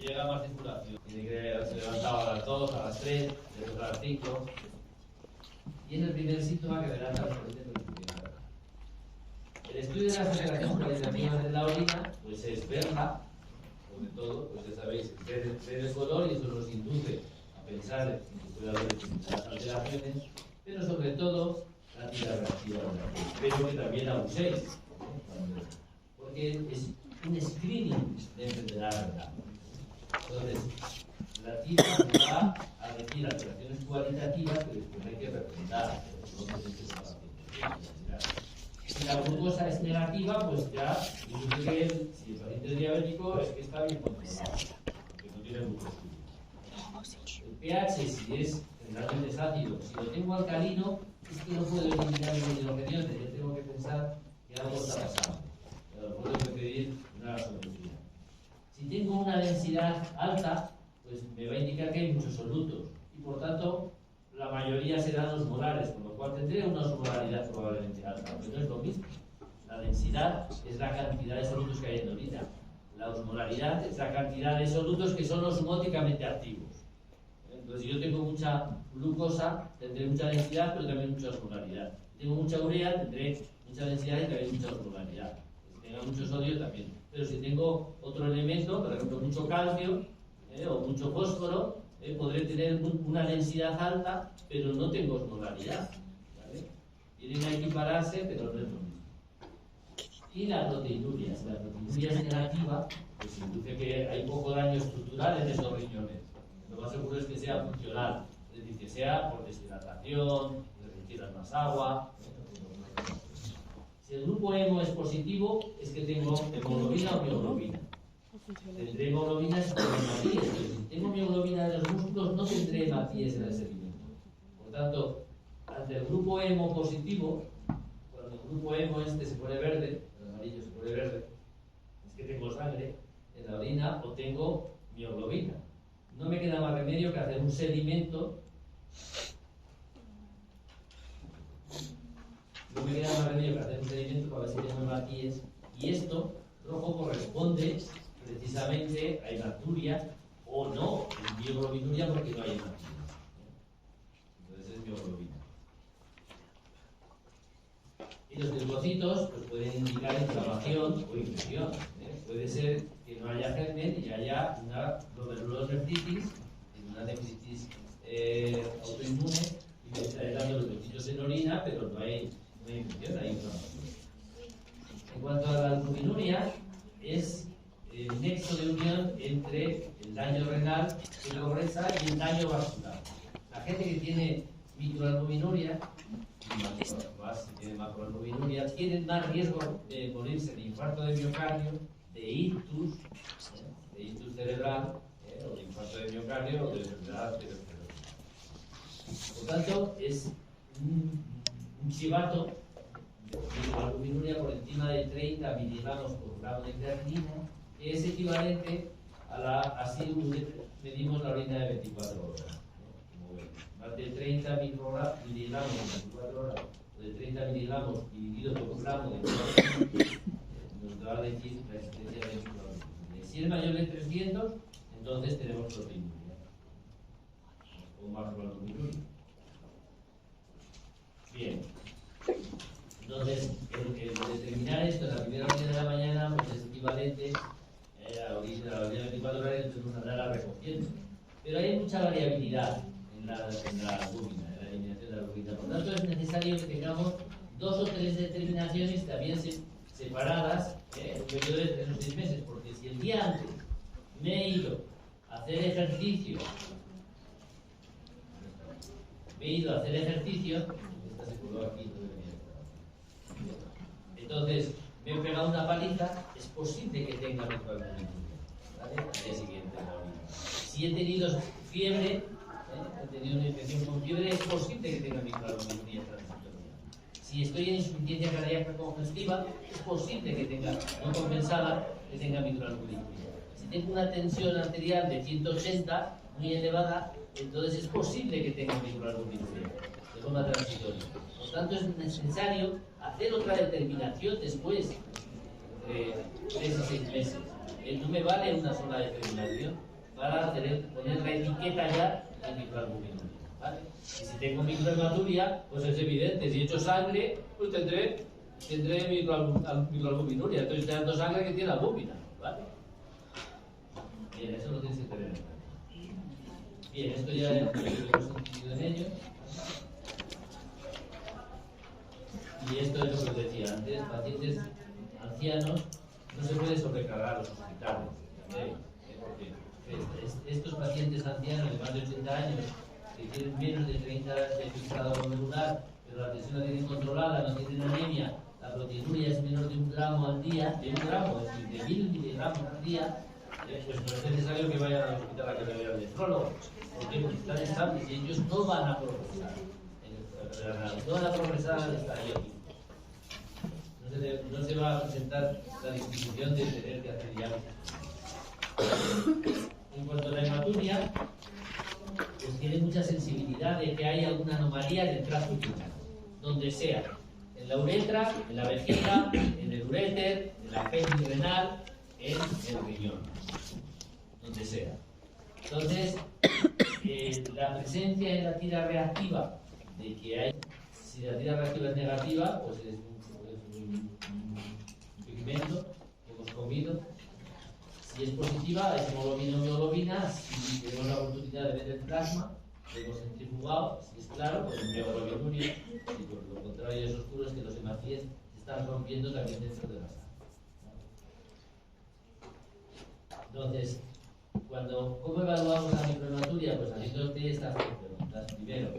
llega más circulación. Tiene que haberse levantado a las 2, a las 3, después a las 5. Y es el primer síntoma que delata la corriente longitudinal. El estudio de las alteraciones cualitativas de la orina, pues es verla, sobre todo, pues ya sabéis, ver el color y eso nos induce a pensar en que puede haber determinadas alteraciones, pero sobre todo la tira reactiva de la piel. Espero que también la uséis, porque es un screening de enfermedad renal. Entonces, la tira va a decir alteraciones cualitativas que después hay que representar. Si la glucosa es negativa, pues ya dice que si el paciente es diabético es que está bien controlado, que no tiene glucosa. El pH, si es generalmente es ácido, si lo tengo alcalino, es que no puedo eliminar el hidrogenión, yo tengo que pensar que algo está pasando. Pero puedo pedir una gasometría. Si tengo una densidad alta, pues me va a indicar que hay muchos solutos y por tanto la mayoría serán osmolares, con lo cual tendré una osmolaridad probablemente alta, pero no es lo mismo. La densidad es la cantidad de solutos que hay en la orina. La osmolaridad es la cantidad de solutos que son osmóticamente activos. Entonces, si yo tengo mucha glucosa, tendré mucha densidad, pero también mucha osmolaridad. Si tengo mucha urea, tendré mucha densidad y también mucha osmolaridad. Si tengo mucho sodio, también. Pero si tengo otro elemento, por ejemplo, mucho calcio o mucho fósforo, podré tener una densidad alta, pero no tengo osmolaridad. ¿Vale? Tienen a equipararse, pero no es lo mismo. Y la proteinuria. Si la proteinuria es negativa, pues induce que hay poco daño estructural en esos riñones. Lo más seguro es que sea funcional, es decir, que sea por deshidratación, que requieran más agua. Si el grupo hemo es positivo, es que tengo hemoglobina o mioglobina. Tendré hemoglobina si tengo hematíes, pero si tengo mioglobina de los músculos, no tendré hematíes en el sedimento. Por tanto, ante el grupo hemo positivo, cuando el grupo hemo este se pone verde, el amarillo se pone verde, es que tengo sangre en la orina o tengo mioglobina. No me queda más remedio que hacer un sedimento. No me queda más remedio que hacer un sedimento para ver si tengo hematíes. Y esto rojo corresponde precisamente a hematuria o no, en bioglobinuria porque no hay hematíes. Entonces es bioglobina. Y los linfocitos pues, pueden indicar inflamación o infección. Puede ser que no haya germen y haya una glomerulonefritis, una nefritis autoinmune, y me está dando los vestidos en orina, pero no hay infección, hay inflamación. En cuanto a la albuminuria, es el nexo de unión entre el daño renal que progresa y el daño vascular. La gente que tiene microalbuminuria, más si tiene macroalbuminuria, tienen más riesgo de morirse de infarto de miocardio, de ictus cerebral, o de infarto de miocardio o de enfermedad arteriosclerótica. Por tanto, es un chivato de microalbuminuria por encima de 30 miligramos por gramo de creatinina, que es equivalente a la, así medimos la orina de 24 horas. Más de 30 miligramos en 24 horas, o de 30 miligramos dividido por un gramo de nos va a decir la existencia de microalbuminuria. Si es mayor de 300, entonces tenemos proteinuria o macroalbuminuria. Bien. Entonces, el determinar esto en la primera orina de la mañana pues es equivalente a la orina de 24 horas, entonces nos andará recogiendo. Pero hay mucha variabilidad en la albúmina, en la eliminación de la albúmina. Por tanto, es necesario que tengamos 2 o 3 determinaciones también separadas en un periodo de 3 o 6 meses, porque si el día antes me he ido a hacer ejercicio, esta se coló aquí, entonces me he pegado una paliza, es posible que tenga microalbuminuria, ¿vale? Al día siguiente en la orina. Si he tenido fiebre, he tenido una infección con fiebre, es posible que tenga microalbuminuria transitoria. Si estoy en insuficiencia cardíaca congestiva, es posible que tenga, no compensada, que tenga microalbuminuria. Si tengo una tensión arterial de 180, muy elevada, entonces es posible que tenga microalbuminuria de forma transitoria. Por tanto, es necesario hacer otra determinación después, entre 3 y 6 meses. No me vale una sola determinación, para poner la etiqueta ya de microalbuminuria, ¿vale? Y si tengo microhematuria, pues es evidente, si he hecho sangre, pues tendré microalbuminuria, entonces estoy dando sangre que tiene albúmina, ¿vale? Bien, eso lo tienes que tener en cuenta. Bien, esto ya hemos sentido en ello. Y esto es lo que os decía antes, pacientes ancianos no se puede sobrecargar los hospitales, ¿okay? Porque estos pacientes ancianos de más de 80 años que tienen menos de 30 de filtrado glomerular, pero la tensión la tienen controlada, no tienen anemia, la proteinuria es menor de 1 gramo al día, de 1 gramo, es decir, de 1000 miligramos al día, pues no es necesario que vayan al hospital a que le vean el nefrólogo, porque están estables y ellos no van a progresar, no van a progresar al estadio. No se va a presentar la disposición de tener que hacer diálisis. En cuanto a la hematuria, pues tiene mucha sensibilidad de que hay alguna anomalía en el tracto urinario, donde sea, en la uretra, en la vejiga, en el uréter, en la apéndice renal, en el riñón, donde sea. Entonces, la presencia en la tira reactiva de que hay, si la tira reactiva es negativa, pues es un pigmento que hemos comido. Si es positiva, es hemoglobina o mioglobina. Si tenemos la oportunidad de ver el plasma, lo hemos centrifugado. Si es claro, pues es mioglobinuria. Y por lo contrario es oscuro, es que los hematíes se están rompiendo también dentro de la sangre. Entonces, ¿cómo evaluamos la microhematuria? Pues haciéndote estas preguntas. Primero,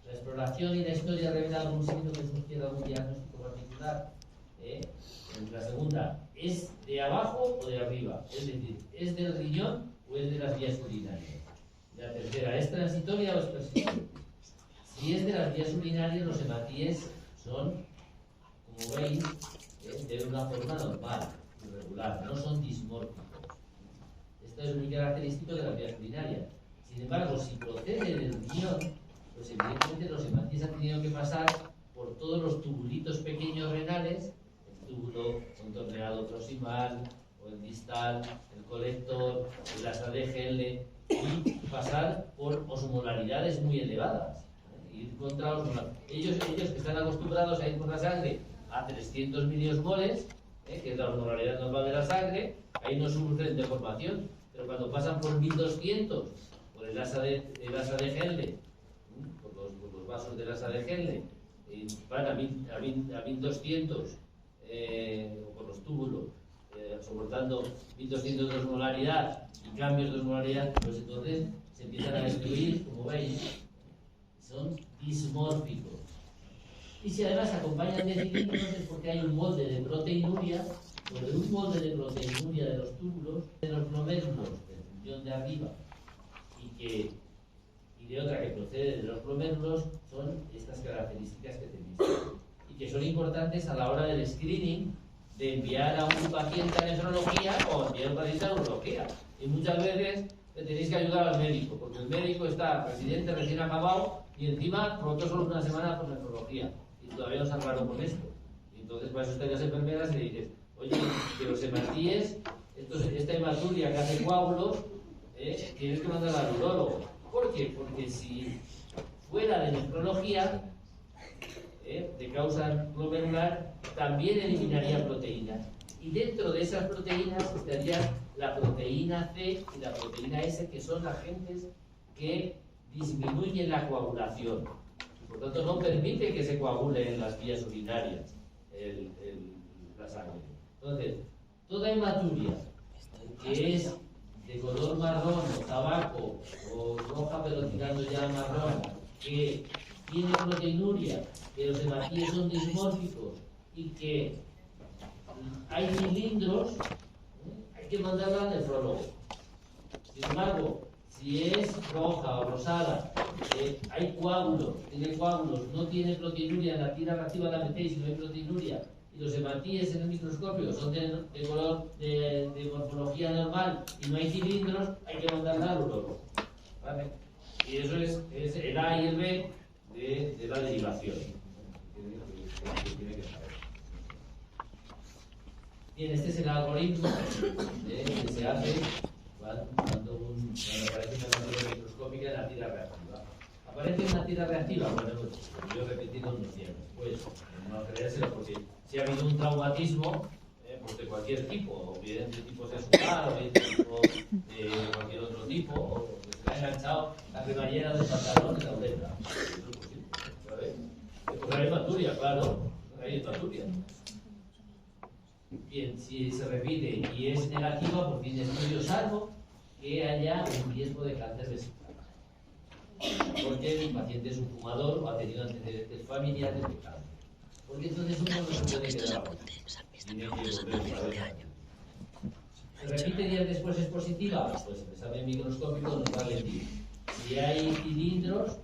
la exploración y la historia revela algún signo que sugiera algún diagnóstico particular. La segunda, ¿es de abajo o de arriba? Es decir, ¿es del riñón o es de las vías urinarias? La tercera, ¿es transitoria o es persistente? Si es de las vías urinarias, los hematíes son, como veis, de una forma normal, irregular, no son dismórficos. Esto es muy característico de las vías urinarias. Sin embargo, si procede del riñón, pues evidentemente los hematíes han tenido que pasar por todos los tubulitos pequeños renales, el túbulo contorneado proximal, o el distal, el colector, el asa de Gelle, y pasar por osmolaridades muy elevadas. Ir contra ellos que están acostumbrados a ir por la sangre a 300 miliosmoles, que es la osmolaridad normal de la sangre, ahí no sufren deformación, pero cuando pasan por 1200, por el asa de Gelle, por los vasos del asa de Gelle, van a 1200, o por los túbulos, soportando 1200 de osmolaridad y cambios de osmolaridad, pues entonces se empiezan a destruir, como veis, son dismórficos. Y si además acompañan de cilindros es porque hay un molde de proteinuria, sobre un molde de proteinuria de los túbulos, de los glomérulos del riñón de arriba y de otra que procede de los glomérulos, son estas características que tenéis y que son importantes a la hora del screening de enviar a un paciente a nefrología o enviar a un paciente a urología. Y muchas veces le tenéis que ayudar al médico, porque el médico está residente, recién acabado, y encima pronto solo una semana por nefrología. Y todavía no se han raro con esto. Y entonces para eso están las enfermeras y le dices, oye, que los hematíes, esta hematuria que hace coágulos, tienes que mandar al urólogo. ¿Por qué? Porque si fuera de nefrología, de causa glomerular, también eliminaría proteínas. Y dentro de esas proteínas estaría la proteína C y la proteína S, que son agentes que disminuyen la coagulación. Y por tanto, no permite que se coagule en las vías urinarias la sangre. Entonces, toda hematuria que es de color marrón o tabaco o roja pero tirando ya marrón, que tiene proteinuria, que los hematíes son dismórficos y que hay cilindros, hay que mandarla al nefrólogo. Sin embargo, si es roja o rosada, hay coágulos, tiene coágulos, no tiene proteinuria, en la tira reactiva la metéis y no hay proteinuria, y los hematíes en el microscopio son de color de morfología normal y no hay cilindros, hay que mandarla al urólogo. ¿Vale? Y eso es el A y el B de la derivación. Tiene que saber. Bien, este es el algoritmo que se hace cuando un tira reactiva. ¿Aparece una tira reactiva? Bueno, pues yo he repetido unos días después. No creérselo, porque si ha habido un traumatismo, pues de cualquier tipo, o bien de tipo sexual, o bien de tipo de cualquier otro tipo, o que se le ha enganchado la cremallera del pantalón en la uretra. ¿Sabes? Pues hay hematuria, claro, hay hematuria. Bien, si se repite y es negativa, por fin de estudio, salvo que haya un riesgo de cáncer vesical. Porque el paciente es un fumador o ha tenido antecedentes familiares de cáncer. Porque entonces uno no se puede quedar afuera. Tiene que volver otra vez. ¿Se repite días después es positiva? Pues el examen microscópico nos va a decir si hay cilindros,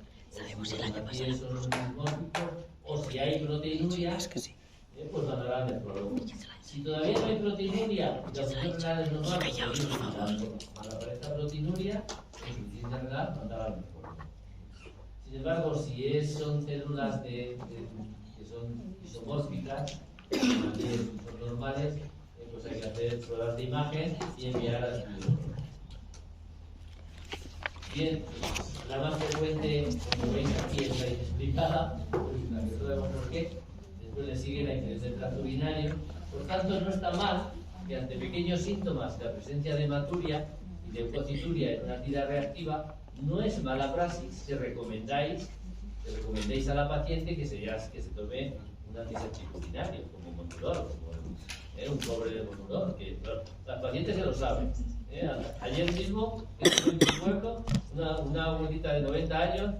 o si los matíes son osmóticos, o si hay proteinuria, pues mandará al nefrólogo. Si todavía no hay proteinuria, la función renal es normal, pues seguimos mandando. Cuando aparezca proteinuria, la insuficiencia renal, mandará al nefrólogo. Sin embargo, si son células que son isomórficas, también son normales, pues hay que hacer pruebas de imagen y enviar al estudio. Bien, la más frecuente, como veis aquí, está explicada, la que sabemos por qué. Después le sigue la infección del tracto urinario. Por tanto, no está mal que ante pequeños síntomas de la presencia de hematuria y de leucocituria en una tira reactiva, no es mala praxis que recomendéis a la paciente que se tome un antiséptico urinario, como Monturol, como un cobre de Monturol, que las pacientes se lo saben. Ayer mismo, en mi pueblo, una abuelita de 90 años,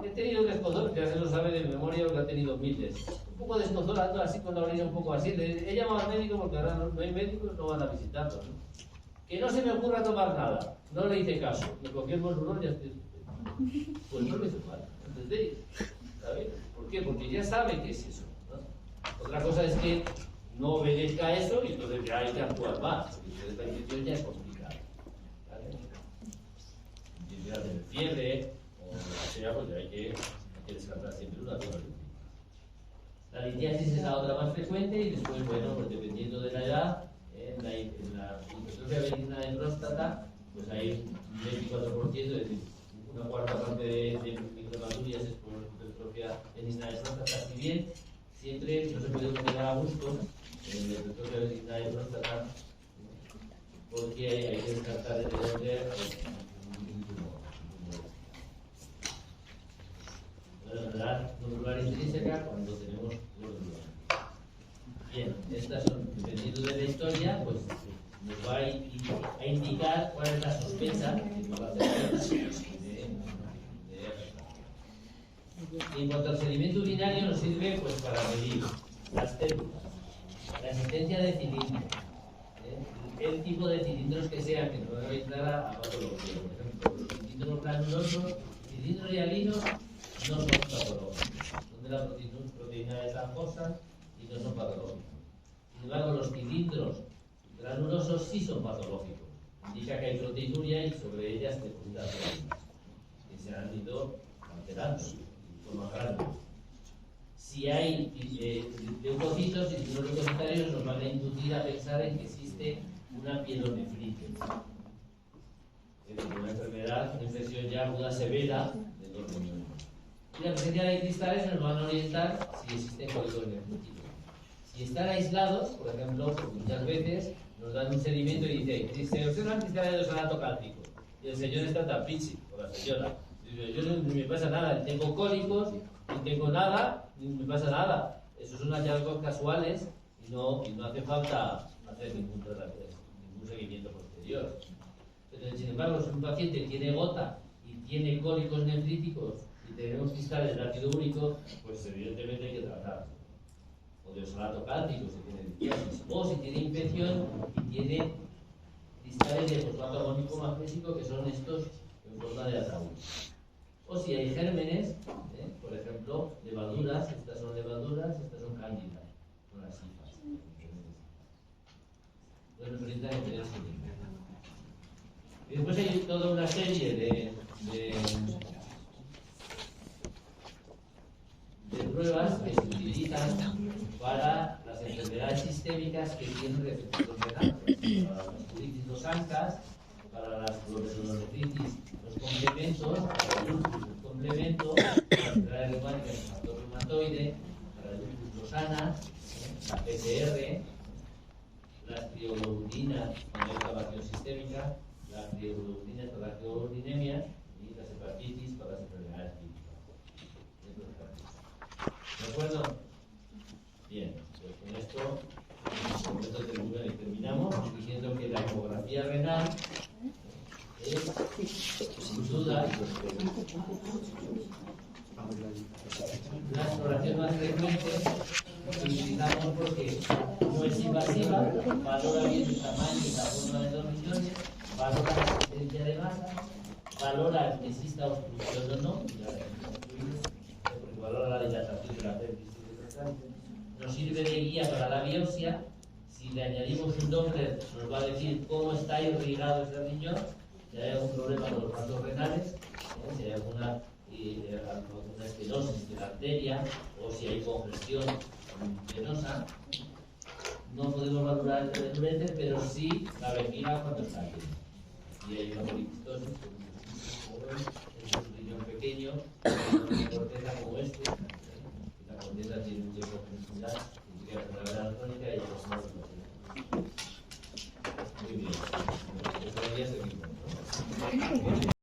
he tenido un escozor, que ya se lo sabe de memoria, porque ha tenido miles. Un poco de escozor, ando así con la orilla un poco así. He llamado al médico porque ahora no hay médicos, no van a visitarlo, ¿no? Que no se me ocurra tomar nada. No le hice caso. Me cogí el Monturol y ya estoy. Pues no me hizo mal, ¿entendéis? ¿Sabéis? ¿Por qué? Porque ya sabe qué es eso, ¿no? Otra cosa es que no obedezca a eso y entonces ya hay que actuar más. Porque entonces la infección ya es complicada. ¿Vale? Si ya tiene fiebre o lo que sea, pues hay que descartar siempre una cosa. La litiasis es la otra más frecuente y después, bueno, pues dependiendo de la edad, en la hipertrofia benigna de próstata, pues hay un 24%, es decir, una cuarta parte de microhematurias es por hipertrofia benigna de próstata. Si bien siempre no se puede quedar a gusto en la hipertrofia benigna de próstata, porque hay que descartar de tener la enfermedad nodular intrínseca cuando tenemos los nodulares. Bien, estas son, dependiendo de la historia, pues nos va a indicar cuál es la sospecha que va a tener en cuanto al sedimento urinario, nos sirve pues para medir las células, la existencia de cilindros, el tipo de cilindros que sean, que nos van a orientar a patología. Por ejemplo, los cilindros granulosos, cilindros hialinos, no son patológicos, son de la proteína de tramposa y no son patológicos. Sin embargo, los cilindros granulosos sí son patológicos. Indica que hay proteinuria y sobre ellas depositas proteínas que se han ido alterando de forma grande. Si hay leucocitos y los leucocitarios nos van a inducir a pensar en que existe una pielonefritis, una enfermedad, una infección ya aguda severa de los riñones. Y la presencia de cristales nos van a orientar si existen cólicos nefríticos. Si están aislados, por ejemplo, porque muchas veces nos dan un sedimento y dice, usted no es cristales de osalato cálcico. Y el señor está tan pichi, o la señora. Dice, yo no me pasa nada, tengo cólicos, no tengo nada, ni me pasa nada. Esos son hallazgos casuales y no hace falta hacer ningún seguimiento posterior. Pero, sin embargo, si un paciente tiene gota y tiene cólicos nefríticos y tenemos cristales de ácido úrico, pues evidentemente hay que tratar. O de osalato cálcico si tiene litiasis. O si tiene infección y tiene cristales de fosfato amónico magnésico, que son estos en forma de ataúd. O si hay gérmenes, por ejemplo, levaduras, estas son cándidas, son las hifas. Entonces nos orientan en tener sentido. Y después hay toda una serie de pruebas que se utilizan para las enfermedades sistémicas que tienen receptores renales, para las vasculitis, los ANCAS, para las glomerulonefritis, los complementos determina cuando hay inflamación sistémica, la crioglucinemia y las hepatitis para las enfermedades químicas. ¿De acuerdo? Bien, pues con esto terminamos diciendo que la hemografía renal es, sin duda, la exploración más frecuente que utilizamos porque no es invasiva, valora bien el tamaño y la forma de los riñones, valora la existencia de masa, valora que exista obstrucción o no, porque valora la dilatación de la pelvis y del restante. Nos sirve de guía para la biopsia. Si le añadimos un Doppler, nos va a decir cómo está irrigado ese riñón, si hay algún problema con los vasos renales, si hay alguna estenosis de la arteria o si hay congestión venosa. No podemos valorar el uréter, pero sí la vejiga cuando está llena. Y hay una poliquistosis, es un riñón pequeño, una corteza como este. La corteza tiene un tiempo de profundidad, tendría que una gran crónica y muy bien. Eso debería seguir, ¿no?